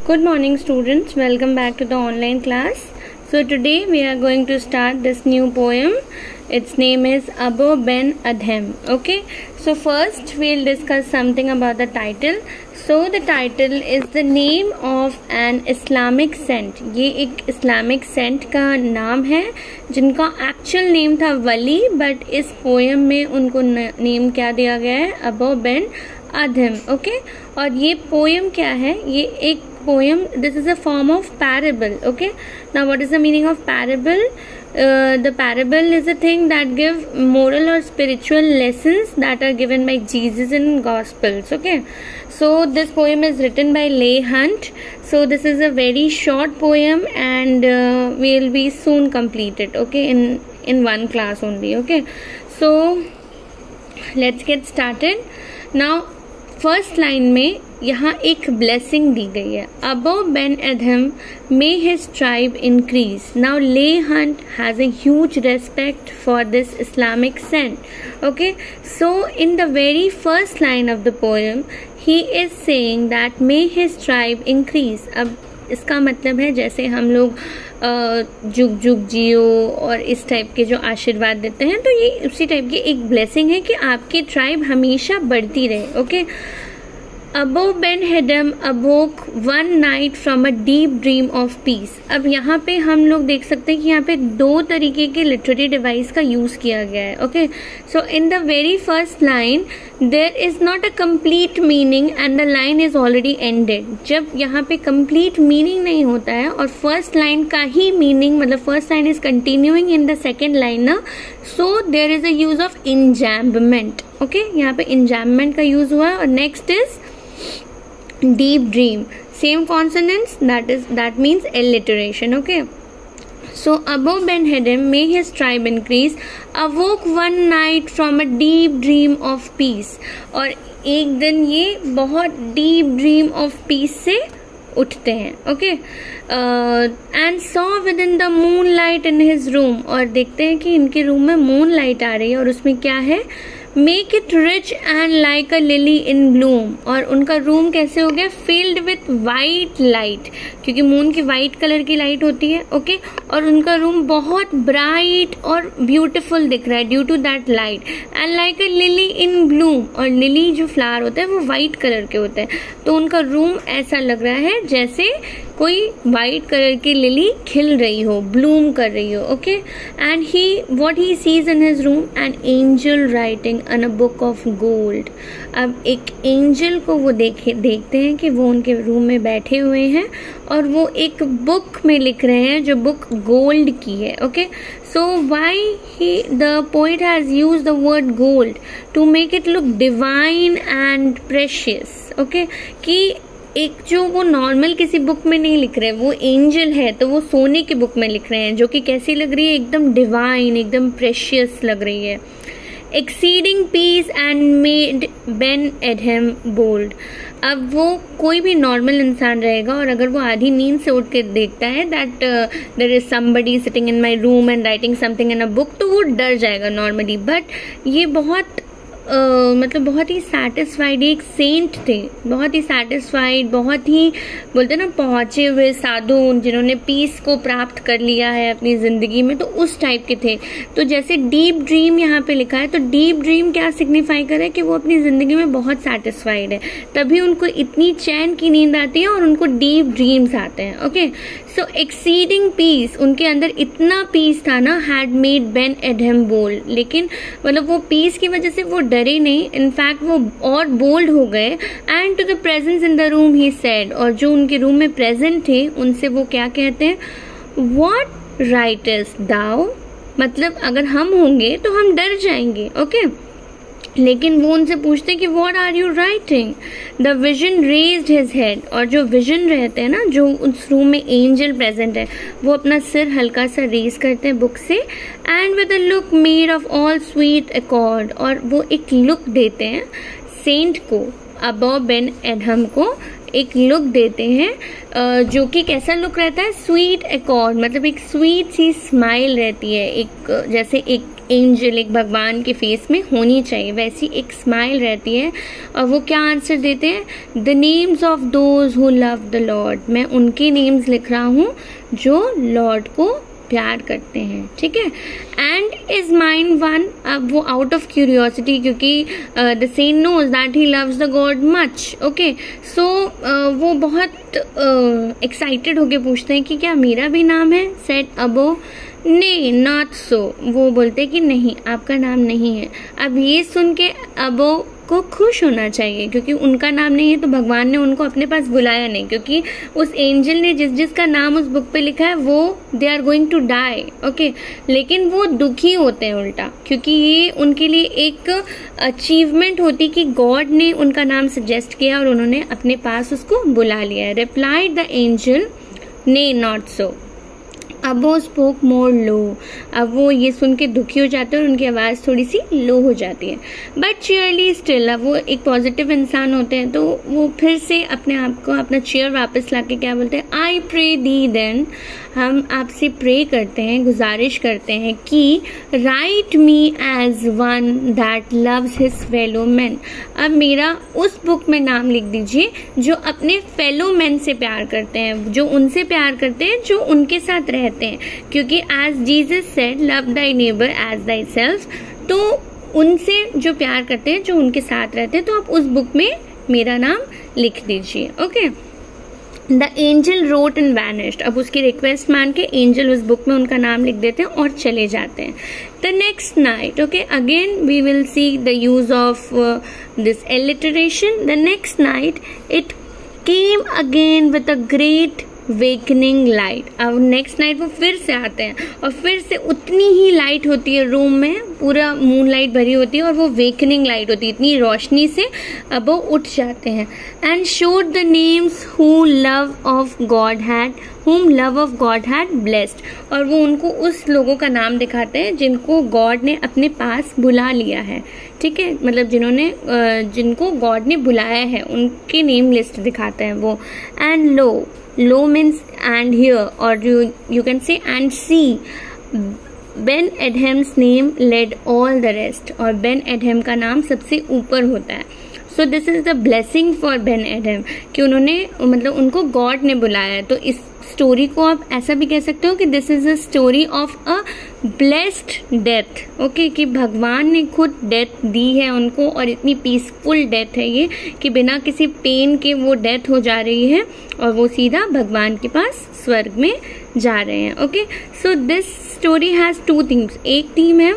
Good morning students, welcome back to the online class. So today we are going to start this new poem. Its name is Abu Ben Adhem. Okay, so first we'll discuss something about the title. So the title is the name of an Islamic saint. ये एक Islamic saint का नाम है जिनका actual name था वली, but इस poem में उनको नेम क्या दिया गया है, अबू बेन अधम. ओके, और ये पोएम क्या है, ये एक poem, this is a form of parable. Okay, now what is the meaning of parable? The parable is a thing that give moral or spiritual lessons that are given by Jesus in Gospels. Okay, so this poem is written by Leigh Hunt. So this is a very short poem and we'll be soon completed. Okay, in one class only. Okay, so let's get started. Now first line में यहाँ एक blessing दी गई है, Abou Ben Adhem may his tribe increase. Now Leigh Hunt has a huge respect for this Islamic saint. Okay, so in the very first line of the poem he is saying that may his tribe increase. अब इसका मतलब है जैसे हम लोग जुग जुग जियो और इस टाइप के जो आशीर्वाद देते हैं, तो ये उसी टाइप की एक ब्लेसिंग है कि आपकी ट्राइब हमेशा बढ़ती रहे. ओके, अबू बेन अधम अवोक one night from a deep dream of peace. अब यहाँ पे हम लोग देख सकते हैं कि यहाँ पे दो तरीके के लिटरेरी डिवाइस का यूज किया गया है. Okay, so in the very first line there is not a complete meaning and the line is already ended. जब यहाँ पे कंप्लीट मीनिंग नहीं होता है और फर्स्ट लाइन का ही मीनिंग, मतलब first line is continuing in the second line ना, so there is a use of enjambment. Okay, यहाँ पे इंजैम्बमेंट का यूज हुआ है. और next is deep dream, same consonants, that means alliteration. Okay, so Abu Ben Adhem may his tribe increase awoke one night from a deep dream of peace. और एक दिन ये बहुत deep dream of peace से उठते हैं. Okay, and saw within the moonlight in his room, और देखते हैं कि इनके रूम में मून लाइट आ रही है और उसमें क्या है, make it rich and like a lily in bloom. और उनका रूम कैसे हो गया, फिल्ड विथ वाइट लाइट, क्योंकि मून की वाइट कलर की लाइट होती है. ओके, और उनका रूम बहुत ब्राइट और ब्यूटीफुल दिख रहा है due to that light. And like a lily in bloom, और लिली जो फ्लावर होता है वो वाइट कलर के होते हैं, तो उनका रूम ऐसा लग रहा है जैसे कोई वाइट कलर की लिली खिल रही हो, ब्लूम कर रही हो. Okay, and he what he sees in his room an angel writing on a book of gold. अब एक एंजल को वो देखते हैं कि वो उनके रूम में बैठे हुए हैं और वो एक बुक में लिख रहे हैं जो बुक गोल्ड की है. Okay, so why the poet has used the word gold to make it look divine and precious. Okay, कि एक जो वो नॉर्मल किसी बुक में नहीं लिख रहे, वो एंजल है तो वो सोने की बुक में लिख रहे हैं, जो कि कैसी लग रही है, एकदम डिवाइन, एकदम प्रेशियस लग रही है. Exceeding peace and made Ben Adhem bold. अब वो कोई भी नॉर्मल इंसान रहेगा और अगर वो आधी नींद से उठ के देखता है that there is somebody sitting in my room and writing something in a book, तो वो डर जाएगा नॉर्मली. बट ये बहुत मतलब बहुत ही सेटिस्फाइड, एक सेंट थे, बहुत ही सेटिस्फाइड, बहुत ही बोलते ना पहुंचे हुए साधु जिन्होंने पीस को प्राप्त कर लिया है अपनी जिंदगी में, तो उस टाइप के थे. तो जैसे डीप ड्रीम यहाँ पे लिखा है, तो डीप ड्रीम क्या सिग्निफाई कर रहा है कि वो अपनी जिंदगी में बहुत सेटिस्फाइड है, तभी उनको इतनी चैन की नींद आती है और उनको डीप ड्रीम्स आते हैं. ओके, सो एक्सीडिंग पीस, उनके अंदर इतना पीस था ना, had made Ben Adhem bold. लेकिन मतलब वो पीस की वजह से वो डरे नहीं, इनफैक्ट वो और बोल्ड हो गए. And to the presence in the room he said, और जो उनके रूम में प्रेजेंट थे उनसे वो क्या कहते हैं, व्हाट राइटस्ट दाउ. मतलब अगर हम होंगे तो हम डर जाएंगे. ओके, लेकिन वो उनसे पूछते कि what are you writing. The vision raised his head, और जो विजन रहते हैं ना, जो उस रूम में एंजल प्रेजेंट है, वो अपना सिर हल्का सा रेज करते हैं बुक से. And with a look made of all sweet accord, और वो एक लुक देते हैं सेंट को, अबू बेन अधम को, एक लुक देते हैं जो कि कैसा लुक रहता है, स्वीट एकॉर्ड, मतलब एक स्वीट सी स्माइल रहती है, एक जैसे एक एंजल, एक भगवान के फेस में होनी चाहिए वैसी एक स्माइल रहती है। और वो क्या आंसर देते हैं, the names of those who love the Lord, मैं उनके नेम्स लिख रहा हूँ जो लॉर्ड को प्यार करते हैं, ठीक है। एंड इज माइंड वन, अब वो आउट ऑफ क्यूरियोसिटी, क्योंकि the saint knows that he loves the God much, okay, so वो बहुत एक्साइटेड होके पूछते हैं कि क्या मेरा भी नाम है। सेड अबो, नहीं नॉट सो, वो बोलते कि नहीं आपका नाम नहीं है। अब ये सुन के अबो को खुश होना चाहिए, क्योंकि उनका नाम नहीं है तो भगवान ने उनको अपने पास बुलाया नहीं, क्योंकि उस एंजल ने जिसका नाम उस बुक पे लिखा है वो they are going to die, okay. लेकिन वो दुखी होते हैं उल्टा, क्योंकि ये उनके लिए एक अचीवमेंट होती कि गॉड ने उनका नाम सजेस्ट किया और उन्होंने अपने पास उसको बुला लिया। रिप्लाइड द एंजल, ने नॉट सो। अब वो स्पोक मोर लो, अब वो ये सुन के दुखी हो जाते हैं और उनकी आवाज़ थोड़ी सी लो हो जाती है। बट चीयरली स्टिल, अब वो एक पॉजिटिव इंसान होते हैं तो वो फिर से अपने आप को अपना चेयर वापस लाके क्या बोलते हैं, आई प्रे दी देन, हम आपसे प्रे करते हैं, गुजारिश करते हैं कि write me as one that loves his fellow man, अब मेरा उस बुक में नाम लिख दीजिए जो अपने फेलो मैन से प्यार करते हैं, जो उनसे प्यार करते हैं, जो उनके साथ रहते हैं। क्योंकि as Jesus said love thy neighbour as thyself, तो उनसे जो प्यार करते हैं, जो उनके साथ रहते हैं, तो आप उस बुक में मेरा नाम लिख दीजिए, okay. The angel wrote and vanished, अब उसकी रिक्वेस्ट मान के एंजल उस बुक में उनका नाम लिख देते हैं और चले जाते हैं। The next night, okay, again we will see the use of this alliteration. The next night it came again with a great wakening light, अब नेक्स्ट नाइट वो फिर से आते हैं और फिर से उतनी ही लाइट होती है रूम में, पूरा मून लाइट भरी होती है और वो वेकनिंग लाइट होती है, इतनी रोशनी से अब वो उठ जाते हैं। And showed the names who love of God had, whom love of God had blessed, और वो उनको उस लोगों का नाम दिखाते हैं जिनको गॉड ने अपने पास बुला लिया है, ठीक है, मतलब जिनको गॉड ने बुलाया है उनके नेम लिस्ट दिखाते हैं वो। And lo means and here, और you can say and see, Ben Adhem's name led all the rest, और बेन एडहेम का नाम सबसे ऊपर होता है। So this is the blessing for Ben Adhem, कि उन्होंने मतलब उनको गॉड ने बुलाया है। तो इस स्टोरी को आप ऐसा भी कह सकते हो कि this is a story of a blessed death, okay, कि भगवान ने खुद डेथ दी है उनको, और इतनी पीसफुल डेथ है ये कि बिना किसी पेन के वो डेथ हो जा रही है और वो सीधा भगवान के पास स्वर्ग में जा रहे हैं, okay. So this story has two themes, एक थीम है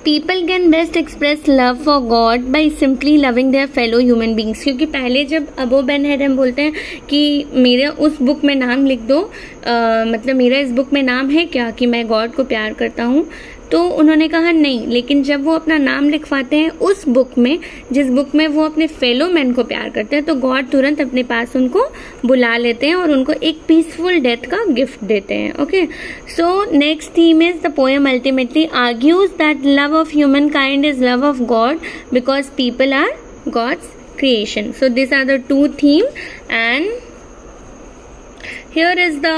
people can best express love for God by simply loving their fellow human beings, क्योंकि पहले जब अबो बेन एडम बोलते हैं कि मेरा उस बुक में नाम लिख दो, मतलब मेरा इस बुक में नाम है क्या कि मैं गॉड को प्यार करता हूँ, तो उन्होंने कहा नहीं। लेकिन जब वो अपना नाम लिखवाते हैं उस बुक में जिस बुक में वो अपने फेलो मैन को प्यार करते हैं, तो गॉड तुरंत अपने पास उनको बुला लेते हैं और उनको एक पीसफुल डेथ का गिफ्ट देते हैं, okay. So next theme is the poem ultimately argues that love of humankind is love of God because people are God's creation. So these are the two themes, and here is the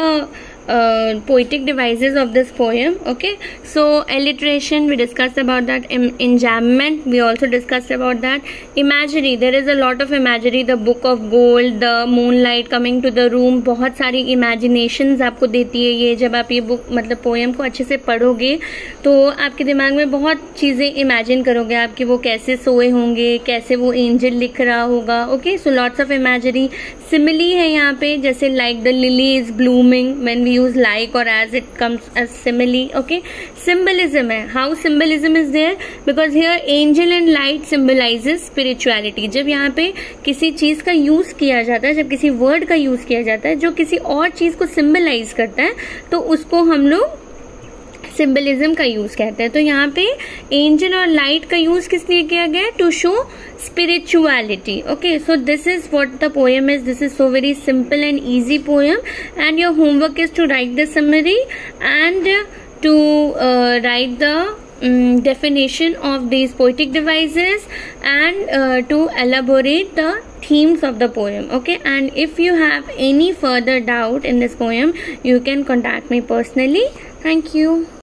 poetic devices of this poem, okay. So alliteration, we discussed about that. Enjambment, we also discussed about that. Imagery, there is a lot of imagery, the book of gold, the moonlight coming to the room, बहुत सारी imaginations आपको देती है ये। जब आप ये book मतलब पोएम को अच्छे से पढ़ोगे तो आपके दिमाग में बहुत चीज़ें इमेजिन करोगे आप कि वो कैसे सोए होंगे, कैसे वो एंजल लिख रहा होगा, okay. So lots of imagery. Simile है यहाँ पे, जैसे like the lily is blooming, when we use like or as it comes as simile, okay. Symbolism है, how symbolism is there because here angel and light symbolizes spirituality. जब यहाँ पे किसी चीज का यूज किया जाता है, जब किसी वर्ड का यूज किया जाता है जो किसी और चीज को सिंबलाइज करता है, तो उसको हम लोग सिंबलिज्म का यूज कहते हैं। तो यहाँ पे एंजल और लाइट का यूज किस लिए किया गया है? To show spirituality, okay. So this is what the poem is. This is so very simple and easy poem, and your homework is to write the summary and to write the definition of these poetic devices and to elaborate the themes of the poem. Okay, and if you have any further doubt in this poem, you can contact me personally. Thank you.